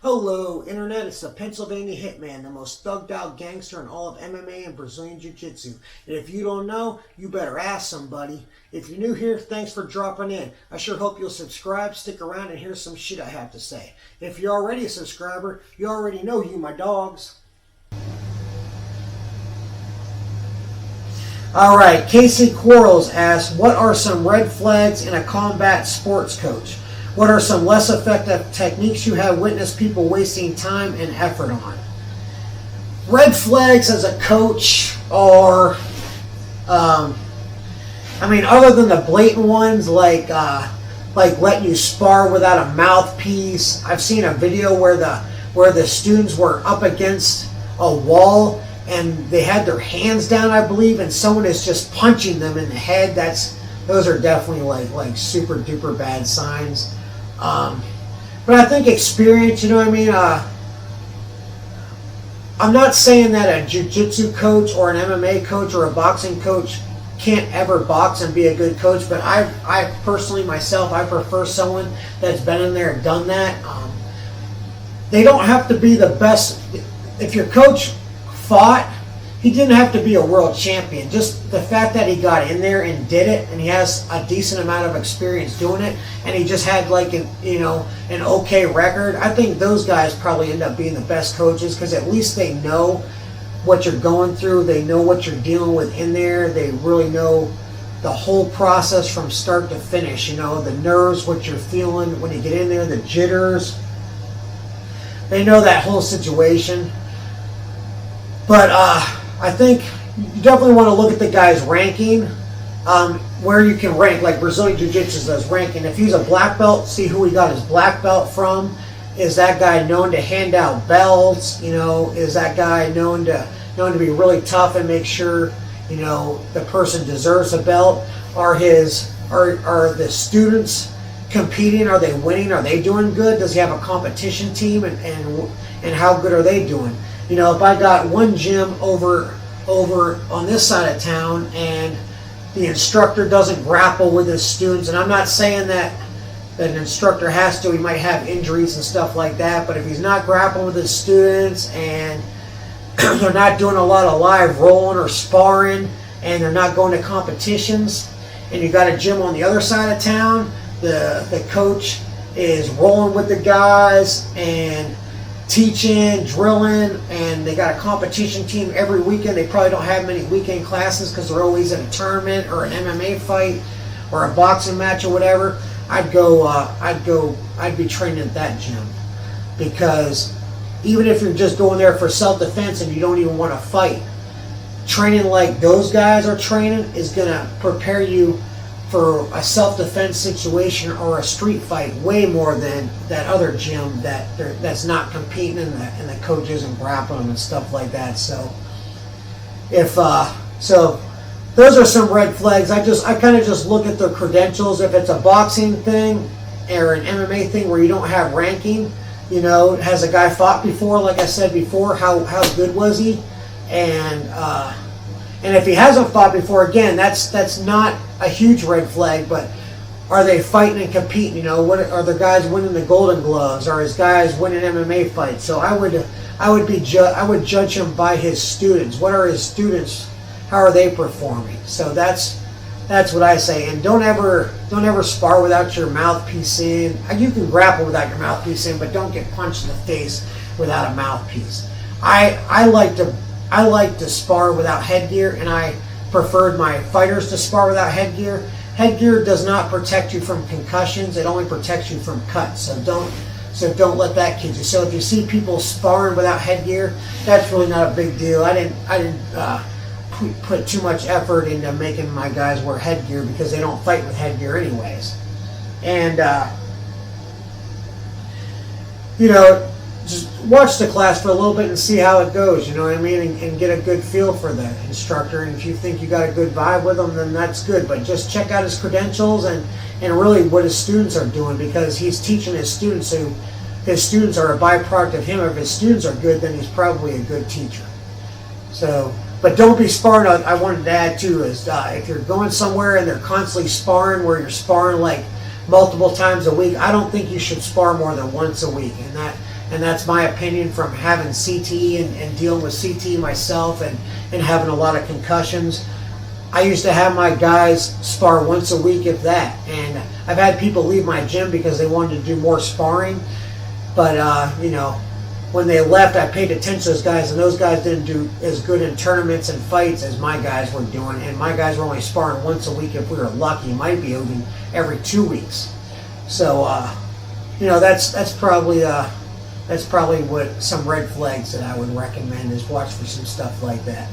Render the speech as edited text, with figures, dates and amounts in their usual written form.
Hello, Internet. It's the Pennsylvania Hitman, the most thugged out gangster in all of MMA and Brazilian Jiu-Jitsu. And if you don't know, you better ask somebody. If you're new here, thanks for dropping in. I sure hope you'll subscribe, stick around, and hear some shit I have to say. If you're already a subscriber, you already know you, my dogs. Alright, Casey Quarles asks, what are some red flags in a combat sports coach? What are some less effective techniques you have witnessed people wasting time and effort on? Red flags as a coach are, other than the blatant ones like letting you spar without a mouthpiece. I've seen a video where the students were up against a wall and they had their hands down, I believe, and someone is just punching them in the head. Those are definitely like super duper bad signs. But I think experience, I'm not saying that a jiu-jitsu coach or an MMA coach or a boxing coach can't ever box and be a good coach, but I personally myself, I prefer someone that's been in there and done that. They don't have to be the best. If your coach fought, he didn't have to be a world champion. Just the fact that he got in there and did it, and he has a decent amount of experience doing it, and he just had an okay record. I think those guys probably end up being the best coaches because at least they know what you're going through. They know what you're dealing with in there. They really know the whole process from start to finish. The nerves, what you're feeling when you get in there, the jitters. They know that whole situation. But I think you definitely want to look at the guy's ranking, where you can rank, like Brazilian Jiu-Jitsu does ranking. If he's a black belt, see who he got his black belt from. Is that guy known to hand out belts? Is that guy known to be really tough and make sure the person deserves a belt? Are the students competing? Are they winning? Are they doing good? Does he have a competition team? And how good are they doing? If I got one gym over on this side of town and the instructor doesn't grapple with his students, and I'm not saying that an instructor has to, he might have injuries and stuff like that, but if he's not grappling with his students and they're not doing a lot of live rolling or sparring and they're not going to competitions, and you got a gym on the other side of town, the coach is rolling with the guys and teaching, drilling, and they got a competition team every weekend. They probably don't have many weekend classes because they're always in a tournament or an MMA fight or a boxing match or whatever. I'd be training at that gym, because even if you're just going there for self-defense and you don't even want to fight, training like those guys are training is going to prepare you for a self-defense situation or a street fight way more than that other gym that's not competing and the coach isn't grappling and stuff like that. So those are some red flags. I kind of just look at the credentials. If it's a boxing thing or an MMA thing where you don't have ranking, has a guy fought before? Like I said before, how good was he? And if he hasn't fought before, again, that's not a huge red flag, but are they fighting and competing? What are the guys winning the Golden Gloves? Are his guys winning MMA fights? So I would judge him by his students. What are his students? How are they performing? So that's what I say. And don't ever spar without your mouthpiece in. You can grapple without your mouthpiece in, but don't get punched in the face without a mouthpiece. I like to spar without headgear, and I preferred my fighters to spar without headgear. Headgear does not protect you from concussions; it only protects you from cuts. So don't let that kid you. So if you see people sparring without headgear, that's really not a big deal. I didn't put too much effort into making my guys wear headgear because they don't fight with headgear anyways. And just watch the class for a little bit and see how it goes, and get a good feel for the instructor. And if you think you got a good vibe with him, then that's good. But just check out his credentials and really what his students are doing, because he's teaching his students who his students are a byproduct of him. If his students are good, then he's probably a good teacher. So, but don't be sparring. I wanted to add too is if you're going somewhere and they're constantly sparring, where you're sparring like multiple times a week, I don't think you should spar more than once a week. And and that's my opinion from having CTE and dealing with CTE myself and having a lot of concussions. I used to have my guys spar once a week, if that, and I've had people leave my gym because they wanted to do more sparring, but you know, when they left, I paid attention to those guys, and those guys didn't do as good in tournaments and fights as my guys were doing, and my guys were only sparring once a week if we were lucky. Might be even every 2 weeks. So you know, that's probably what some red flags that I would recommend is watch for some stuff like that.